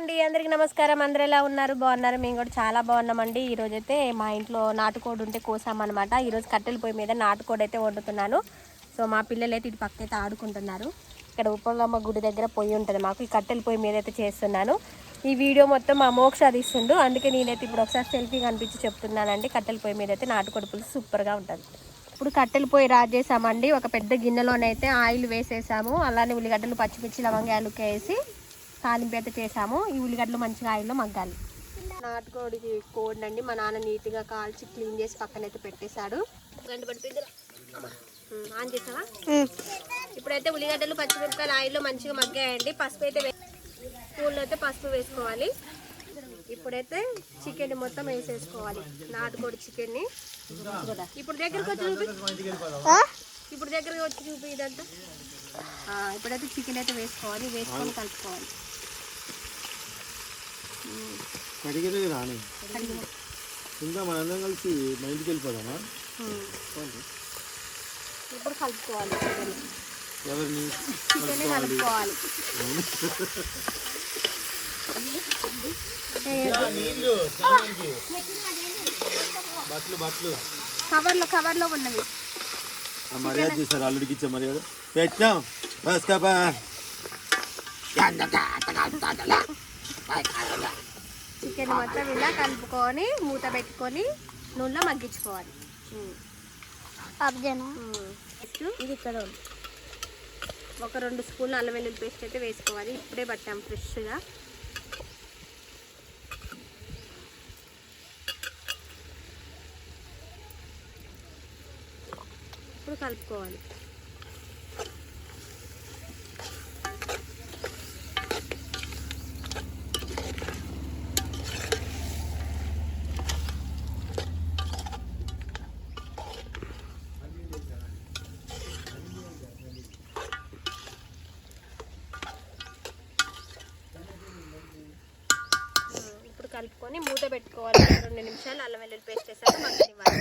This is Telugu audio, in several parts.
అందరికీ నమస్కారం. అందరూ ఎలా ఉన్నారు? బాగున్నారు? మేము కూడా చాలా బాగున్నామండి. ఈరోజు అయితే మా ఇంట్లో నాటుకోడి ఉంటే కోసామన్నమాట. ఈరోజు కట్టెల పొయ్యి మీద నాటుకోడి అయితే వండుతున్నాను. సో మా పిల్లలు అయితే ఇటు పక్క అయితే ఆడుకుంటున్నారు. ఇక్కడ ఉప్పలమ్మ గుడి దగ్గర పొయ్యి ఉంటుంది మాకు. ఈ కట్టెల పొయ్యి మీద అయితే చేస్తున్నాను. ఈ వీడియో మొత్తం మా మోక్ష తీస్తుండు. అందుకే నేనైతే ఇప్పుడు ఒకసారి సెల్ఫీ కనిపించి చెప్తున్నానండి. కట్టెల పొయ్యి మీద అయితే నాటుకోడి పులుసు సూపర్గా ఉంటుంది. ఇప్పుడు కట్టెల పొయ్యి రాజేసామండి. ఒక పెద్ద గిన్నెలోనైతే ఆయిల్ వేసేసాము. అలానే ఉల్లిగడ్డలు, పచ్చిమిర్చి, లవంగాలు వేసి తాలింపు అయితే చేసాము. ఈ ఉల్లిగడ్డలు మంచిగా ఆయిల్లో మగ్గాలి. నాటుకోడికి కోడినండి మా నాన్న నీట్గా కాల్చి క్లీన్ చేసి పక్కనైతే పెట్టేశాడు. గంట పడిపోయింది ఆన్ చేసావా? ఇప్పుడైతే ఉల్లిగడ్డలు, పచ్చిమిరపకాయలు ఆయిల్లో మంచిగా మగ్గాయండి. పసుపు అయితే స్పూన్లో అయితే పసుపు వేసుకోవాలి. ఇప్పుడైతే చికెన్ మొత్తం వేసేసుకోవాలి. నాటుకోడి చికెన్ని ఇప్పుడు దగ్గరకు వచ్చి చూపి ఇదంతా. ఇప్పుడైతే చికెన్ అయితే వేసుకోవాలి. వేసుకొని కలుపుకోవాలి. మనందరం కలిసి మా ఇంటికి వెళ్ళిపోదామా? ఇప్పుడు కలుపుకోవాలి. ఎవరిని చికెన్ కలుపుకోవాలి. కవర్లో ఉన్నవి మర్యాద చేశారు. అల్లుడికి ఇచ్చా మర్యాద పెట్టాం. చికెన్ మొత్తం ఇలా కలుపుకొని మూత పెట్టుకొని నూనెలో మగ్గించుకోవాలి. ఇది ఇక్కడ ఒక 2 స్పూన్లు అల్లం వెల్లుల్లి పేస్ట్ అయితే వేసుకోవాలి. ఇప్పుడే పట్టాం ఫ్రెష్గా. ఇప్పుడు కలుపుకోవాలి. కలుపుకొని మూత పెట్టుకోవాలి. 2 నిమిషాలు అల్లం వెల్లుల్లి పేస్ట్ వేసాక మగ్గనివ్వాలి.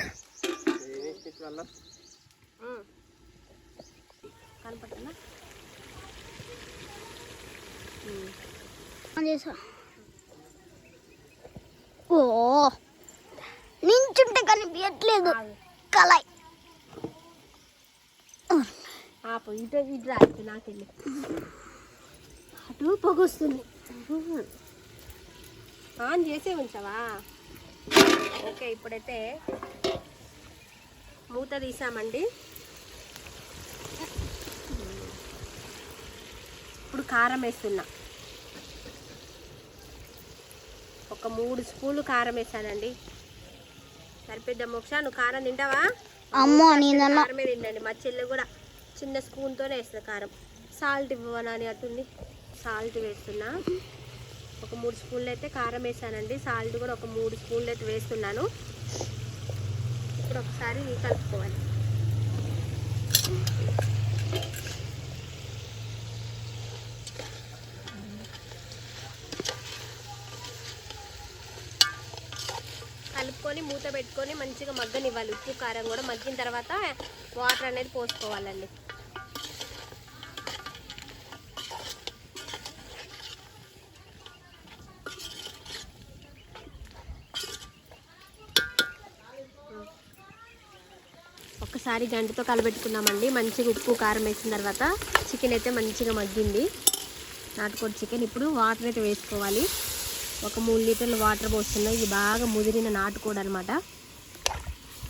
కనపడుతుందా? ఓ నించుంటే కనిపించట్లేదు. కళాయి ఆపు. ఇటు రాదు నాకెళ్ళి అటు పొగొస్తుంది. ఆన్ చేసే ఉంచావా? ఓకే. ఇప్పుడైతే మూత తీసామండి. ఇప్పుడు కారం వేస్తున్నా. ఒక 3 స్పూన్లు కారం వేసానండి. సరిపోద్దా మోక్ష? నువ్వు కారం తింటావా? కారమే తిండండి. మా చెల్లి కూడా చిన్న స్పూన్తోనే వేస్తుంది కారం. సాల్ట్ ఇవ్వనని అట్టుంది. సాల్ట్ వేస్తున్నా. ఒక 3 స్పూన్లు అయితే కారం వేసానండి. సాల్ట్ కూడా ఒక 3 స్పూన్లు అయితే వేస్తున్నాను. ఇప్పుడు ఒకసారి కలుపుకోవాలి. కలుపుకొని మూత పెట్టుకొని మంచిగా మగ్గనివ్వాలి. ఉప్పు కారం కూడా మగ్గిన తర్వాత వాటర్ అనేది పోసుకోవాలండి. ఒకసారి గంటతో కలబెట్టుకున్నామండి. మంచిగా ఉప్పు కారం వేసిన తర్వాత చికెన్ అయితే మంచిగా మగ్గింది. నాటుకోడి చికెన్. ఇప్పుడు వాటర్ అయితే వేసుకోవాలి. ఒక 3 లీటర్లు వాటర్ పోస్తున్నాయి. ఇది బాగా ముదిరిన నాటుకోడి అనమాట.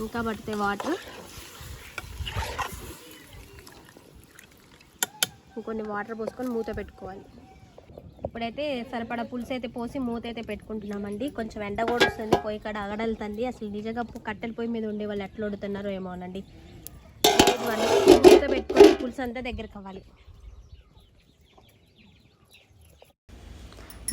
ఇంకా పడితే వాటర్ ఇంకొన్ని వాటర్ పోసుకొని మూత పెట్టుకోవాలి. ఇప్పుడైతే సరిపడా పులుసు అయితే పోసి మూత అయితే పెట్టుకుంటున్నామండి. కొంచెం ఎండ కూడా వస్తుంది. పొయ్యి కాడ అగడలుతుంది. అసలు నిజంగా కట్టెల పొయ్యి మీద ఉండే వాళ్ళు ఎట్లా వండుతున్నారో ఏమోనండి. మూత పెట్టుకొని పులుసు అంతా దగ్గరకు అవ్వాలి.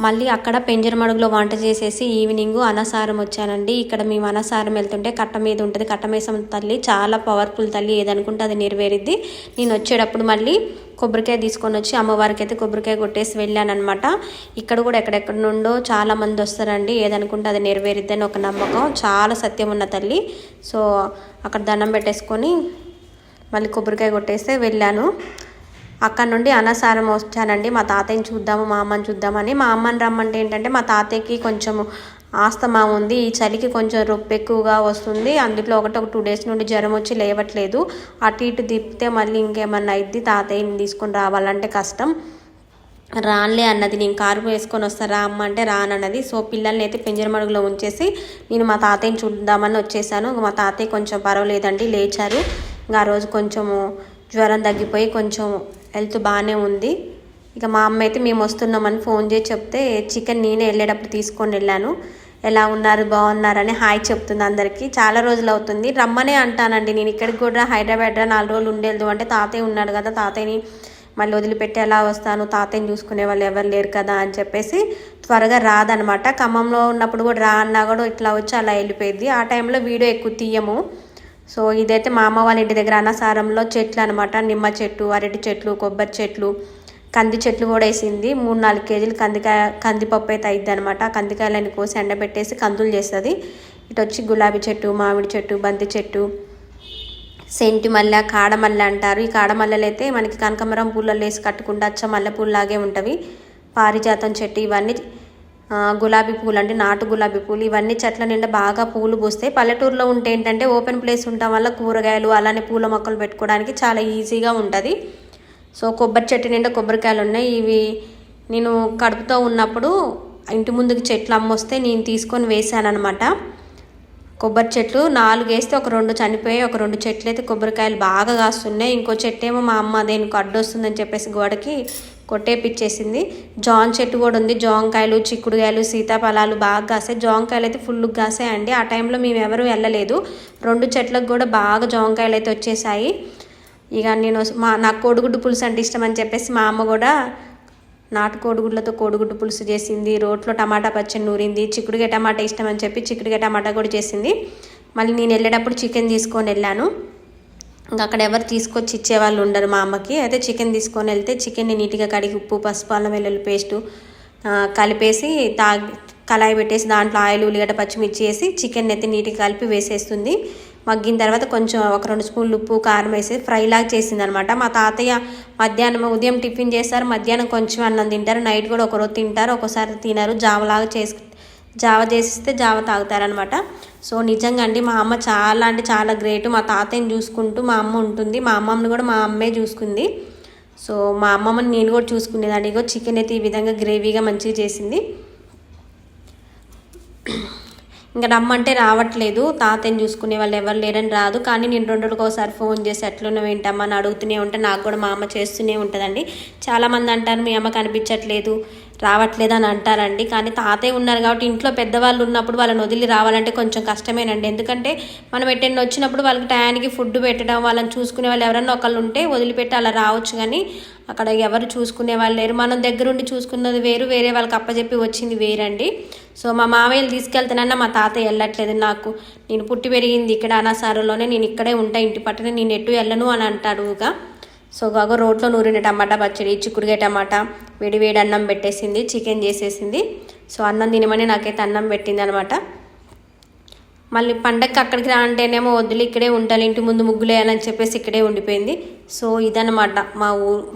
మళ్ళీ అక్కడ పెంజరమడుగులో వంట చేసేసి ఈవినింగ్ అనసారం వచ్చానండి. ఇక్కడ మేము అనసారం వెళ్తుంటే కట్ట మీద ఉంటుంది. కట్టమేసం తల్లి చాలా పవర్ఫుల్ తల్లి. ఏదనుకుంటే అది నెరవేరిద్ది. నేను వచ్చేటప్పుడు మళ్ళీ కొబ్బరికాయ తీసుకొని వచ్చి అమ్మవారికి అయితే కొబ్బరికాయ కొట్టేసి వెళ్ళానమాట. ఇక్కడ కూడా ఎక్కడెక్కడ నుండో చాలామంది వస్తారండి. ఏదనుకుంటే అది నెరవేరిద్దని ఒక నమ్మకం. చాలా సత్యం ఉన్న తల్లి. సో అక్కడ దండం పెట్టేసుకొని మళ్ళీ కొబ్బరికాయ కొట్టేస్తే వెళ్ళాను. అక్కడ నుండి అన్నసారం వచ్చానండి. మా తాతయ్యని చూద్దాము, మా అమ్మని చూద్దామని. మా అమ్మని రమ్మంటే ఏంటంటే మా తాతయ్యకి కొంచెం ఆస్తమా ఉంది. ఈ చలికి కొంచెం రొప్పి ఎక్కువగా వస్తుంది. అందులో ఒక 2 డేస్ నుండి జ్వరం వచ్చి లేవట్లేదు. అటు ఇటు తిప్పితే మళ్ళీ ఇంకేమన్నా అయింది. తాతయ్యని తీసుకొని రావాలంటే కష్టం. రానులే అన్నది. నేను కారు వేసుకొని వస్తారా అమ్మ అంటే రానన్నది. సో పిల్లల్ని అయితే పెంజరమడుగులో ఉంచేసి నేను మా తాతయ్యని చూద్దామని వచ్చేసాను. మా తాతయ్య కొంచెం పర్వాలేదండి, లేచారు. ఇంకా ఆ రోజు కొంచెము జ్వరం తగ్గిపోయి కొంచెం హెల్త్ బాగానే ఉంది. ఇక మా అమ్మ అయితే మేము వస్తున్నామని ఫోన్ చేసి చెప్తే చికెన్ నేనే వెళ్ళేటప్పుడు తీసుకొని వెళ్ళాను. ఎలా ఉన్నారు, బాగున్నారని హాయ్ చెప్తుంది అందరికీ. చాలా రోజులు అవుతుంది, రమ్మనే అంటానండి. నేను ఇక్కడికి కూడా హైదరాబాద్ 4 రోజులు ఉండేది అంటే తాతయ్య ఉన్నాడు కదా, తాతయ్యని మళ్ళీ వదిలిపెట్టి ఎలా వస్తాను, తాతయ్యని చూసుకునే వాళ్ళు ఎవరు లేరు కదా అని చెప్పేసి త్వరగా రాదనమాట. ఖమ్మంలో ఉన్నప్పుడు కూడా రా అన్నా కూడా ఇట్లా వచ్చి అలా వెళ్ళిపోయింది. ఆ టైంలో వీడియో ఎక్కువ తీయము. సో ఇదైతే మా అమ్మ వాళ్ళ ఇంటి దగ్గర అన్నసారంలో చెట్లు అనమాట. నిమ్మ చెట్టు, అరటి చెట్లు, కొబ్బరి చెట్లు, కంది చెట్లు కూడా వేసింది. 3-4 కేజీలు కందిపప్పు అయితే అయింది అనమాట. కందికాయలని కోసి ఎండబెట్టేసి కందులు చేస్తుంది. ఇటు వచ్చి గులాబీ చెట్టు, మామిడి చెట్టు, బంతి చెట్టు, సెంటి మల్లె, కాడమల్లె అంటారు. ఈ కాడమల్లెలు అయితే మనకి కనకమరం పూలలో వేసి కట్టుకుంటే అచ్చ మల్లెపూలాగే ఉంటవి. పారిజాతం చెట్టు, ఇవన్నీ గులాబీ పూలు అంటే నాటు గులాబీ పూలు. ఇవన్నీ చెట్ల నిండా బాగా పూలు పూస్తాయి. పల్లెటూరులో ఉంటే ఏంటంటే ఓపెన్ ప్లేస్ ఉండటం వల్ల కూరగాయలు అలానే పూల మొక్కలు పెట్టుకోవడానికి చాలా ఈజీగా ఉంటుంది. సో కొబ్బరి చెట్టు నిండా కొబ్బరికాయలు ఉన్నాయి. ఇవి నేను కడుపుతో ఉన్నప్పుడు ఇంటి ముందుకు చెట్లు అమ్మొస్తే నేను తీసుకొని వేసాను అనమాట. కొబ్బరి చెట్లు 4 వేస్తే ఒక 2 చనిపోయి, ఒక 2 చెట్లు అయితే కొబ్బరికాయలు బాగా కాస్తున్నాయి. ఇంకో చెట్టు ఏమో మా అమ్మ దేనికి అడ్డొస్తుందని చెప్పేసి గోడకి కొట్టేపిచ్చేసింది. జాన్ చెట్టు కూడా ఉంది. జాంకాయలు, చిక్కుడుకాయలు, సీతాఫలాలు బాగా కాసాయి. జాంకాయలు అయితే ఫుల్ కాసాయండి. ఆ టైంలో మేము ఎవరు వెళ్ళలేదు. 2 చెట్లకు కూడా బాగా జాంకాయలు అయితే వచ్చేసాయి. ఇక నేను నాకు కోడిగుడ్డు పులుసు అంటే ఇష్టం అని చెప్పేసి మా అమ్మ కూడా నాటు కోడిగుడ్లతో కోడిగుడ్డు పులుసు చేసింది. రోట్లో టమాటా పచ్చడి నూరింది. చిక్కుడుకాయ టమాటా ఇష్టం అని చెప్పి చిక్కుడుకాయ టమాటా కూడా చేసింది. మళ్ళీ నేను వెళ్ళేటప్పుడు చికెన్ తీసుకొని వెళ్ళాను. ఇంకా అక్కడ ఎవరు తీసుకొచ్చి ఇచ్చేవాళ్ళు ఉండరు మా అమ్మకి. అయితే చికెన్ తీసుకొని వెళ్తే చికెన్ని నీట్గా కడిగి ఉప్పు, పసుపు, అల్లం వెల్లుల్లి పేస్టు కలిపేసి కళాయి పెట్టేసి దాంట్లో ఆయిల్, ఉల్లిగడ్డ, పచ్చిమిర్చి వేసి చికెన్ అయితే నీట్గా కలిపి వేసేస్తుంది. మగ్గిన తర్వాత కొంచెం ఒక 2 స్పూన్లు ఉప్పు, కారం వేసి ఫ్రైలాగా చేసింది అనమాట. మా తాతయ్య మధ్యాహ్నం ఉదయం టిఫిన్ చేస్తారు, మధ్యాహ్నం కొంచెం అన్నం తింటారు, నైట్ కూడా ఒకరోజు తింటారు, ఒకసారి తినరు. జావ చేసిస్తే జావ తాగుతారనమాట. సో నిజంగా అండి మా అమ్మ చాలా అంటే చాలా గ్రేట్. మా తాతయ్యని చూసుకుంటూ మా అమ్మ ఉంటుంది. మా అమ్మమ్మని కూడా మా అమ్మే చూసుకుంది. సో మా అమ్మమ్మని నేను కూడా చూసుకునేదాన్ని. ఇగో చికెన్ అయితే ఈ విధంగా గ్రేవీగా మంచిగా చేసింది. ఇంకా రమ్మంటే రావట్లేదు, తాతయ్యని చూసుకునే వాళ్ళు ఎవరు లేరని రాదు. కానీ నేను 2 రోజులకు ఒకసారి ఫోన్ చేసి ఎట్లున్నావు ఏంటమ్మా అని అడుగుతూనే ఉంటే నాకు కూడా మా అమ్మ చేస్తూనే ఉంటుందండి. చాలామంది అంటారు మీ అమ్మ కనిపించట్లేదు, రావట్లేదు అని అంటారండి. కానీ తాతయ్య ఉన్నారు కాబట్టి ఇంట్లో పెద్దవాళ్ళు ఉన్నప్పుడు వాళ్ళని వదిలి రావాలంటే కొంచెం కష్టమేనండి. ఎందుకంటే మనం ఎట్టెన్ని వచ్చినప్పుడు వాళ్ళకి టయానికి ఫుడ్ పెట్టడం, వాళ్ళని చూసుకునే వాళ్ళు ఎవరన్నా ఒకళ్ళు ఉంటే వదిలిపెట్టి అలా రావచ్చు. కానీ అక్కడ ఎవరు చూసుకునే వాళ్ళు లేరు. మనం దగ్గరుండి చూసుకున్నది వేరు, వేరే వాళ్ళకి అప్పచెప్పి వచ్చింది వేరండి. సో మా మామయ్యలు తీసుకెళ్తానన్నా మా తాతయ్య వెళ్ళట్లేదు. నాకు నేను పుట్టి పెరిగింది ఇక్కడ అనాసారంలోనే, నేను ఇక్కడే ఉంటా, ఇంటి పట్టున నేను ఎటు వెళ్ళను అని అంటాడుగా. సో కాగా రోట్లో నూరిన టమాటా పచ్చడి, చిక్కుడుకాయ టమాటా, వేడి అన్నం పెట్టేసింది, చికెన్ చేసేసింది. సో అన్నం తినమని నాకైతే అన్నం పెట్టింది అనమాట. మళ్ళీ పండగకి అక్కడికి రా అంటేనేమో వద్దులు ఇక్కడే ఉంటాను, ఇంటి ముందు ముగ్గులు వేయాలని చెప్పేసి ఇక్కడే ఉండిపోయింది. సో ఇదన్నమాట మా ఊరు.